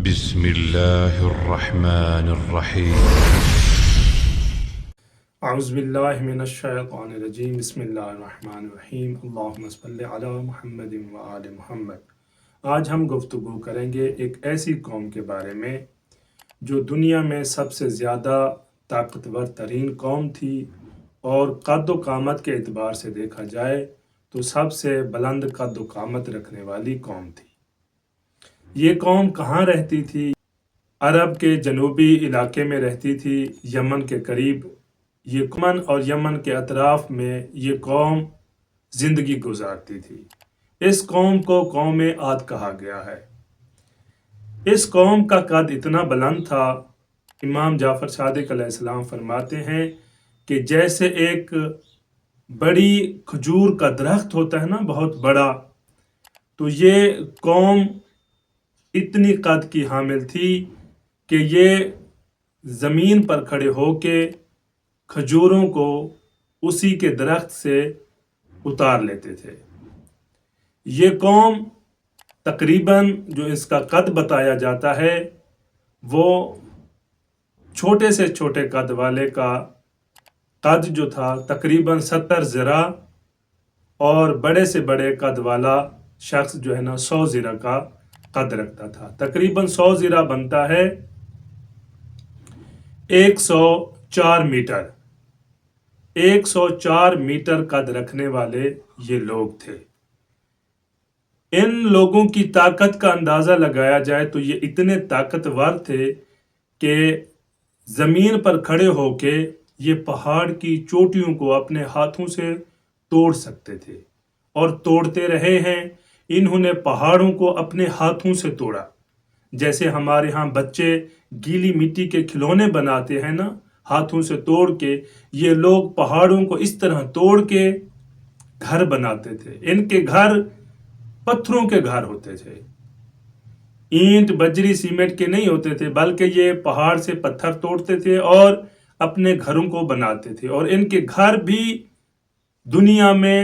بسم الله الرحمن الرحيم. اعوذ باللہ من الشیطان الرجیم بسم اللہ الرحمن الرحیم اللہم صل علی محمد و آل محمد۔ آج ہم گفتگو کریں گے ایک ایسی قوم کے بارے میں جو دنیا میں سب سے زیادہ طاقتور ترین قوم تھی اور قد و قامت کے اعتبار سے دیکھا جائے تو سب سے بلند قد و قامت رکھنے والی قوم تھی۔ یہ قوم کہاں رہتی تھی؟ عرب کے جنوبی علاقے میں رہتی تھی، یمن کے قریب۔ یہ یمن اور یمن کے اطراف میں یہ قوم زندگی گزارتی تھی۔ اس قوم کو قوم عاد کہا گیا ہے۔ اس قوم کا قد اتنا بلند تھا، امام جعفر صادق علیہ السلام فرماتے ہیں کہ جیسے ایک بڑی کھجور کا درخت ہوتا ہے نا، بہت بڑا، تو یہ قوم اتنی قد کی حامل تھی کہ یہ زمین پر کھڑے ہو کے کھجوروں کو اسی کے درخت سے اتار لیتے تھے۔ یہ قوم تقریباً جو اس کا قد بتایا جاتا ہے وہ چھوٹے سے چھوٹے قد والے کا قد جو تھا تقریباً 70 ذراع اور بڑے سے بڑے قد والا شخص جو ہے نا 100 ذراع کا قد رکھتا تھا۔ تقریباً 100 ذراع بنتا ہے 104 میٹر۔ 104 میٹر قد رکھنے والے یہ لوگ تھے۔ ان لوگوں کی طاقت کا اندازہ لگایا جائے تو یہ اتنے طاقتور تھے کہ زمین پر کھڑے ہو کے یہ پہاڑ کی چوٹیوں کو اپنے ہاتھوں سے توڑ سکتے تھے اور توڑتے رہے ہیں۔ انہوں نے پہاڑوں کو اپنے ہاتھوں سے توڑا، جیسے ہمارے ہاں بچے گیلی مٹی کے کھلونے بناتے ہیں نا، ہاتھوں سے توڑ کے، یہ لوگ پہاڑوں کو اس طرح توڑ کے گھر بناتے تھے۔ ان کے گھر پتھروں کے گھر ہوتے تھے، اینٹ بجری سیمنٹ کے نہیں ہوتے تھے، بلکہ یہ پہاڑ سے پتھر توڑتے تھے اور اپنے گھروں کو بناتے تھے۔ اور ان کے گھر بھی دنیا میں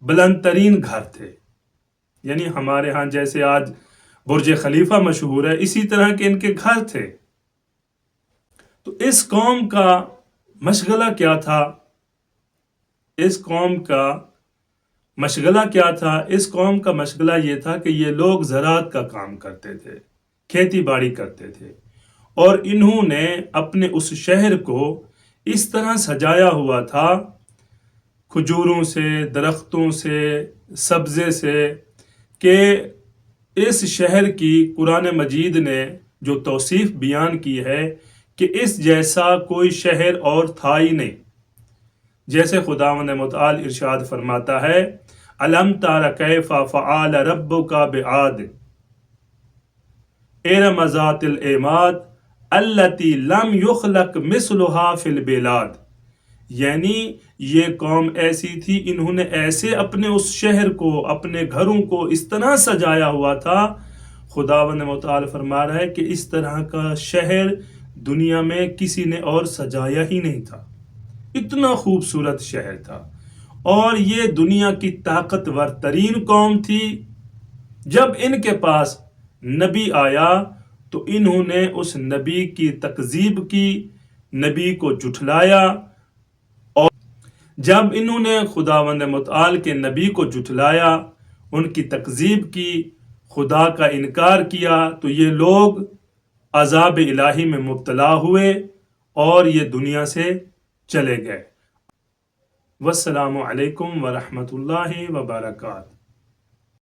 بلند ترین گھر تھے، یعنی ہمارے ہاں جیسے آج برج خلیفہ مشہور ہے، اسی طرح کے ان کے گھر تھے۔ تو اس قوم کا مشغلہ کیا تھا؟ اس قوم کا مشغلہ کیا تھا؟ اس قوم کا مشغلہ یہ تھا کہ یہ لوگ زراعت کا کام کرتے تھے، کھیتی باڑی کرتے تھے، اور انہوں نے اپنے اس شہر کو اس طرح سجایا ہوا تھا، کھجوروں سے، درختوں سے، سبزے سے، کہ اس شہر کی قرآن مجید نے جو توصیف بیان کی ہے کہ اس جیسا کوئی شہر اور تھا ہی نہیں۔ جیسے خداوند متعال ارشاد فرماتا ہے، الم تر کیف فعل ربک بعاد ارم ذات العماد التی لم یخلق مثلها فی البلاد۔ یعنی یہ قوم ایسی تھی، انہوں نے ایسے اپنے اس شہر کو، اپنے گھروں کو اس طرح سجایا ہوا تھا، خداوند متعال فرما رہا ہے کہ اس طرح کا شہر دنیا میں کسی نے اور سجایا ہی نہیں تھا۔ اتنا خوبصورت شہر تھا، اور یہ دنیا کی طاقتور ترین قوم تھی۔ جب ان کے پاس نبی آیا تو انہوں نے اس نبی کی تکذیب کی، نبی کو جھٹلایا، اور جب انہوں نے خداوند متعال کے نبی کو جھٹلایا، ان کی تکذیب کی، خدا کا انکار کیا، تو یہ لوگ عذاب الہی میں مبتلا ہوئے اور یہ دنیا سے چلے گئے۔ والسلام علیکم ورحمۃ اللہ وبرکاتہ۔